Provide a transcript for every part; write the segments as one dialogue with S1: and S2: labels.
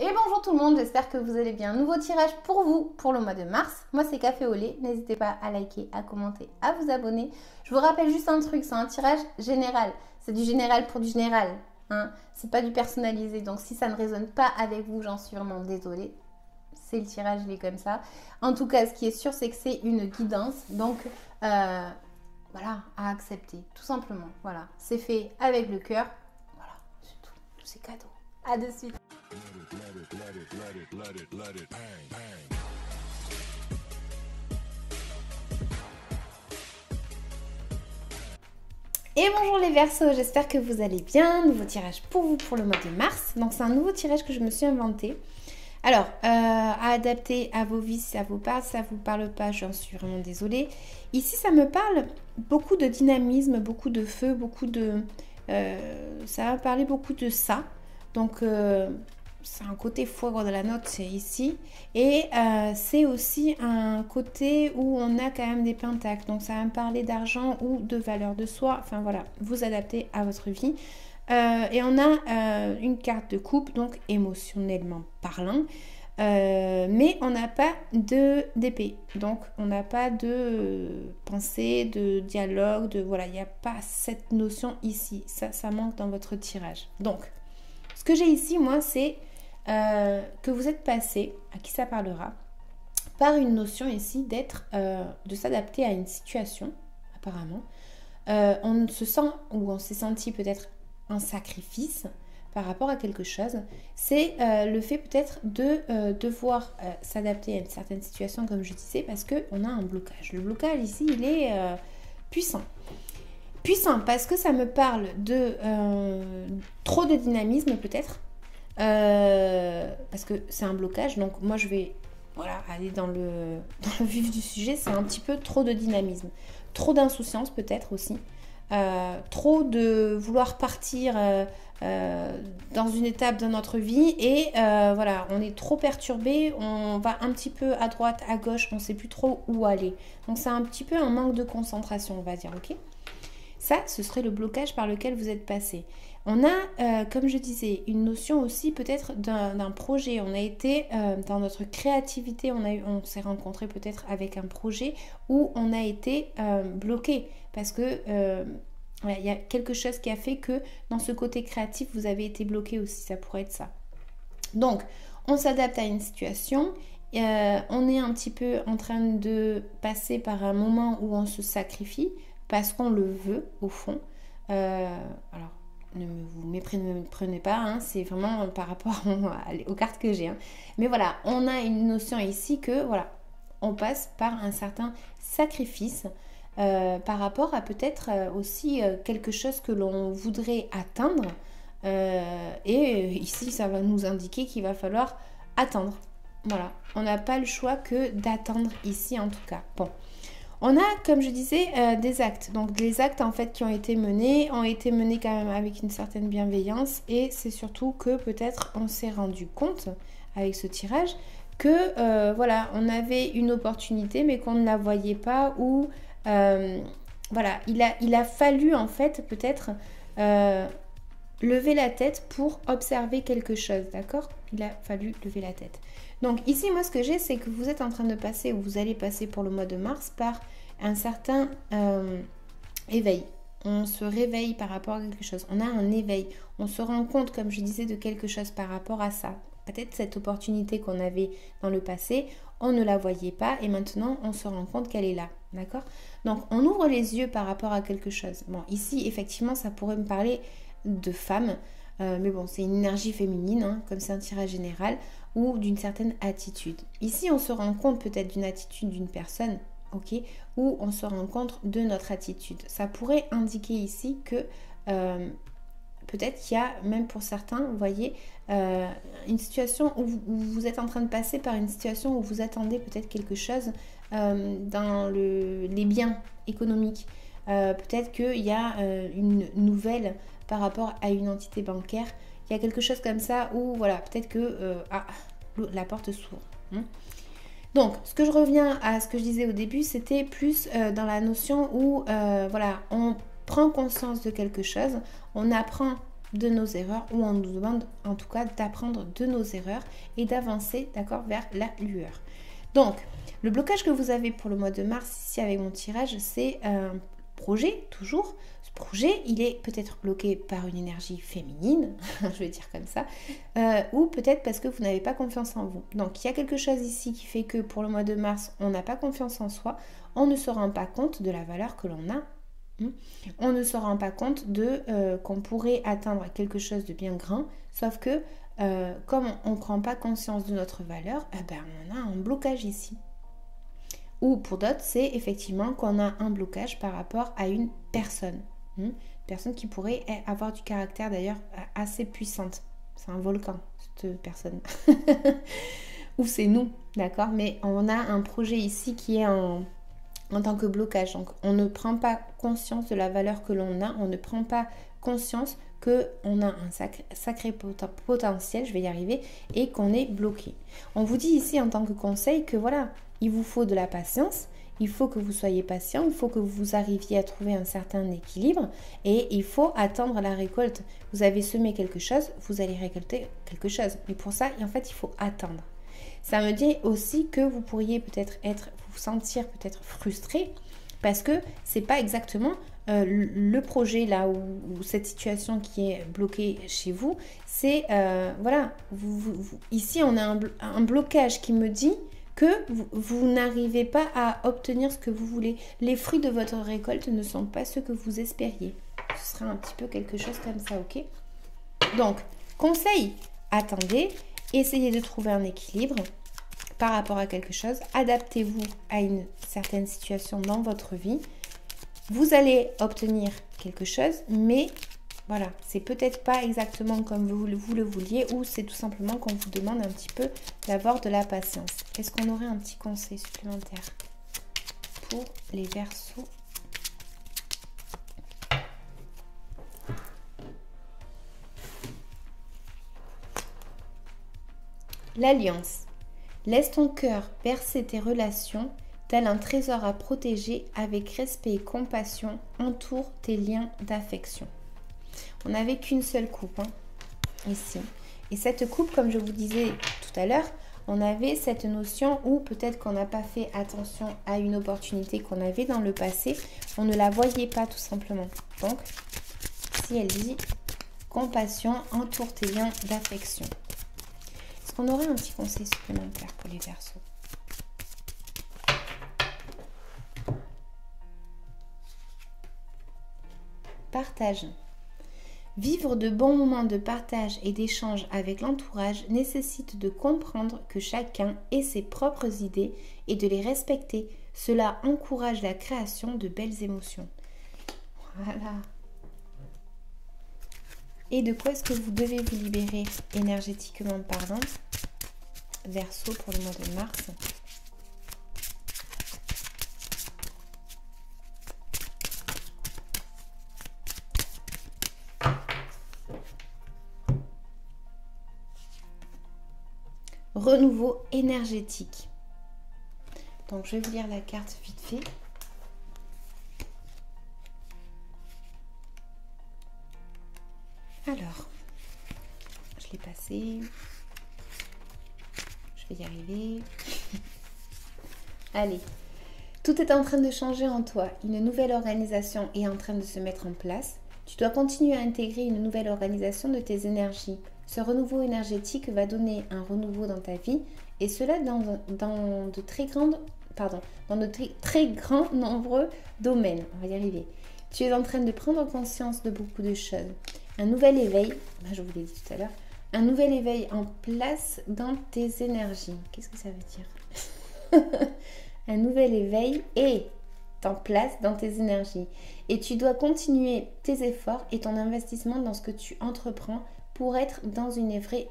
S1: Et bonjour tout le monde, j'espère que vous allez bien. Nouveau tirage pour vous pour le mois de mars. Moi c'est Café au lait, n'hésitez pas à liker, à commenter, à vous abonner. Je vous rappelle juste un truc, c'est un tirage général. C'est du général pour du général. Hein. C'est pas du personnalisé, donc si ça ne résonne pas avec vous, j'en suis vraiment désolée. C'est le tirage, il est comme ça. En tout cas, ce qui est sûr, c'est que c'est une guidance. Donc voilà, à accepter, tout simplement. Voilà, c'est fait avec le cœur. Voilà, c'est tout. Tous ces cadeaux. À de suite. Et bonjour les Verseaux, j'espère que vous allez bien. Nouveau tirage pour vous pour le mois de mars. Donc c'est un nouveau tirage que je me suis inventé. Alors, à adapter à vos vies, si ça vous parle, si ça vous parle pas, j'en suis vraiment désolée. Ici, ça me parle beaucoup de dynamisme, beaucoup de feu, beaucoup de... ça va parler beaucoup de ça. Donc, c'est un côté foire de la note, c'est ici. Et c'est aussi un côté où on a quand même des pentacles. Donc, ça va me parler d'argent ou de valeur de soi. Enfin, voilà, vous adaptez à votre vie. Et on a une carte de coupe, donc émotionnellement parlant. Mais on n'a pas d'épée. Donc, on n'a pas de pensée, de dialogue, de... Voilà, il n'y a pas cette notion ici. Ça manque dans votre tirage. Donc, ce que j'ai ici, moi, c'est que vous êtes passé, à qui ça parlera, par une notion ici d'être, de s'adapter à une situation, apparemment. On se sent, ou on s'est senti peut-être un sacrifice par rapport à quelque chose. C'est le fait peut-être de devoir s'adapter à une certaine situation, comme je disais, parce qu'on a un blocage. Le blocage ici, il est puissant. Puissant parce que ça me parle de trop de dynamisme peut-être, parce que c'est un blocage. Donc moi je vais aller dans le vif du sujet. C'est un petit peu trop de dynamisme, trop d'insouciance peut-être aussi, trop de vouloir partir dans une étape de notre vie et voilà, on est trop perturbé, on va un petit peu à droite, à gauche, on ne sait plus trop où aller. Donc c'est un petit peu un manque de concentration, on va dire, ok ? Ça, ce serait le blocage par lequel vous êtes passé. On a, comme je disais, une notion aussi peut-être d'un projet. On a été dans notre créativité, on s'est rencontré peut-être avec un projet où on a été bloqué parce que il y a quelque chose qui a fait que dans ce côté créatif, vous avez été bloqué aussi. Ça pourrait être ça. Donc, on s'adapte à une situation. On est un petit peu en train de passer par un moment où on se sacrifie parce qu'on le veut au fond. Alors, ne vous méprenez pas, hein, c'est vraiment par rapport aux cartes que j'ai. Hein. Mais voilà, on a une notion ici que voilà, on passe par un certain sacrifice par rapport à peut-être aussi quelque chose que l'on voudrait atteindre. Et ici, ça va nous indiquer qu'il va falloir attendre. Voilà, on n'a pas le choix que d'attendre ici en tout cas. Bon. On a, comme je disais, des actes. Donc, les actes, en fait, qui ont été menés quand même avec une certaine bienveillance. Et c'est surtout que, peut-être, on s'est rendu compte, avec ce tirage, que, voilà, on avait une opportunité, mais qu'on ne la voyait pas. Ou, voilà, il a fallu, en fait, peut-être, lever la tête pour observer quelque chose, d'accord ? Il a fallu lever la tête. Donc ici, moi, ce que j'ai, c'est que vous êtes en train de passer, ou vous allez passer pour le mois de mars, par un certain éveil. On se réveille par rapport à quelque chose. On a un éveil. On se rend compte, comme je disais, de quelque chose par rapport à ça. Peut-être cette opportunité qu'on avait dans le passé, on ne la voyait pas et maintenant, on se rend compte qu'elle est là. D'accord ? Donc, on ouvre les yeux par rapport à quelque chose. Bon, ici, effectivement, ça pourrait me parler de femmes. Mais bon, c'est une énergie féminine, hein, comme c'est un tirage général, ou d'une certaine attitude. Ici, on se rend compte peut-être d'une attitude d'une personne, ok, ou on se rend compte de notre attitude. Ça pourrait indiquer ici que peut-être qu'il y a, même pour certains, vous voyez, une situation où vous êtes en train de passer par une situation où vous attendez peut-être quelque chose dans les biens économiques. Peut-être qu'il y a une nouvelle par rapport à une entité bancaire. Il y a quelque chose comme ça où, voilà, peut-être que la porte s'ouvre. Hein. Donc, ce que je reviens à ce que je disais au début, c'était plus dans la notion où, voilà, on prend conscience de quelque chose, on apprend de nos erreurs, ou on nous demande en tout cas d'apprendre de nos erreurs et d'avancer, d'accord, vers la lueur. Donc, le blocage que vous avez pour le mois de mars ici avec mon tirage, c'est un projet, toujours. Ce projet, il est peut-être bloqué par une énergie féminine, je vais dire comme ça, ou peut-être parce que vous n'avez pas confiance en vous. Donc, il y a quelque chose ici qui fait que pour le mois de mars, on n'a pas confiance en soi, on ne se rend pas compte de la valeur que l'on a. On ne se rend pas compte de qu'on pourrait atteindre quelque chose de bien grand, sauf que comme on ne prend pas conscience de notre valeur, on a un blocage ici. Ou pour d'autres, c'est effectivement qu'on a un blocage par rapport à une personne. Une personne qui pourrait avoir du caractère d'ailleurs assez puissante. C'est un volcan, cette personne. Ou c'est nous, d'accord? Mais on a un projet ici qui est en tant que blocage. Donc, on ne prend pas conscience de la valeur que l'on a. On ne prend pas conscience qu'on a un sacré potentiel, je vais y arriver, et qu'on est bloqué. On vous dit ici en tant que conseil que voilà, il vous faut de la patience, il faut que vous soyez patient, il faut que vous arriviez à trouver un certain équilibre et il faut attendre la récolte. Vous avez semé quelque chose, vous allez récolter quelque chose. Mais pour ça, en fait, il faut attendre. Ça me dit aussi que vous pourriez peut-être vous sentir peut-être frustré parce que c'est pas exactement le projet là ou cette situation qui est bloquée chez vous. C'est voilà, ici on a un blocage qui me dit que vous n'arrivez pas à obtenir ce que vous voulez. Les fruits de votre récolte ne sont pas ceux que vous espériez. Ce sera un petit peu quelque chose comme ça, ok? Donc, conseil, attendez, essayez de trouver un équilibre par rapport à quelque chose. Adaptez-vous à une certaine situation dans votre vie. Vous allez obtenir quelque chose, mais voilà, c'est peut-être pas exactement comme vous le vouliez ou c'est tout simplement qu'on vous demande un petit peu d'avoir de la patience. Est-ce qu'on aurait un petit conseil supplémentaire pour les Verseaux? L'alliance. Laisse ton cœur bercer tes relations, tel un trésor à protéger avec respect et compassion, entoure tes liens d'affection. On n'avait qu'une seule coupe, ici. Et cette coupe, comme je vous disais tout à l'heure, on avait cette notion où peut-être qu'on n'a pas fait attention à une opportunité qu'on avait dans le passé. On ne la voyait pas tout simplement. Donc, si elle dit compassion, entoure tes liens d'affection. Est-ce qu'on aurait un petit conseil supplémentaire pour les Verseaux? Partage. Vivre de bons moments de partage et d'échange avec l'entourage nécessite de comprendre que chacun ait ses propres idées et de les respecter. Cela encourage la création de belles émotions. Voilà. Et de quoi est-ce que vous devez vous libérer énergétiquement parlant, Verseau, pour le mois de mars? Renouveau énergétique. Donc, je vais vous lire la carte vite fait. Alors, je l'ai passé. Je vais y arriver. Allez. Tout est en train de changer en toi. Une nouvelle organisation est en train de se mettre en place. Tu dois continuer à intégrer une nouvelle organisation de tes énergies. Ce renouveau énergétique va donner un renouveau dans ta vie et cela dans de très grands nombreux domaines. On va y arriver. Tu es en train de prendre conscience de beaucoup de choses. Un nouvel éveil, je vous l'ai dit tout à l'heure, un nouvel éveil en place dans tes énergies. Qu'est-ce que ça veut dire? Un nouvel éveil est en place dans tes énergies. Et tu dois continuer tes efforts et ton investissement dans ce que tu entreprends pour être dans une vraie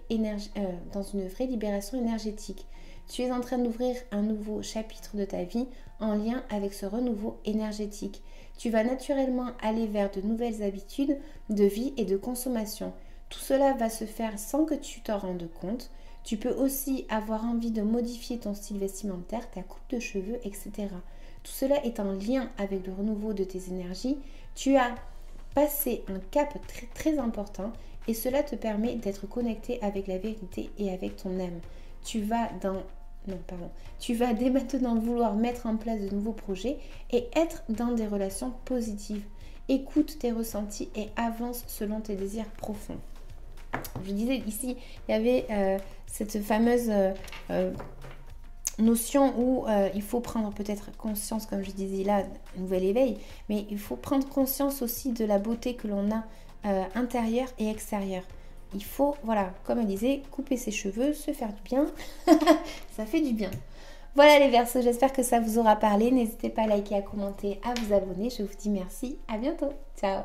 S1: libération énergétique. Tu es en train d'ouvrir un nouveau chapitre de ta vie en lien avec ce renouveau énergétique. Tu vas naturellement aller vers de nouvelles habitudes de vie et de consommation. Tout cela va se faire sans que tu t'en rendes compte. Tu peux aussi avoir envie de modifier ton style vestimentaire, ta coupe de cheveux, etc. Tout cela est en lien avec le renouveau de tes énergies. Tu as passé un cap très très important Et cela te permet d'être connecté avec la vérité et avec ton âme. Tu vas dès maintenant vouloir mettre en place de nouveaux projets et être dans des relations positives. Écoute tes ressentis et avance selon tes désirs profonds. Je disais ici, il y avait cette fameuse notion où il faut prendre peut-être conscience, comme je disais là, nouvel éveil, mais il faut prendre conscience aussi de la beauté que l'on a intérieure et extérieure. Il faut, voilà, comme elle disait, couper ses cheveux, se faire du bien, ça fait du bien. Voilà les Verseaux, j'espère que ça vous aura parlé. N'hésitez pas à liker, à commenter, à vous abonner. Je vous dis merci, à bientôt. Ciao.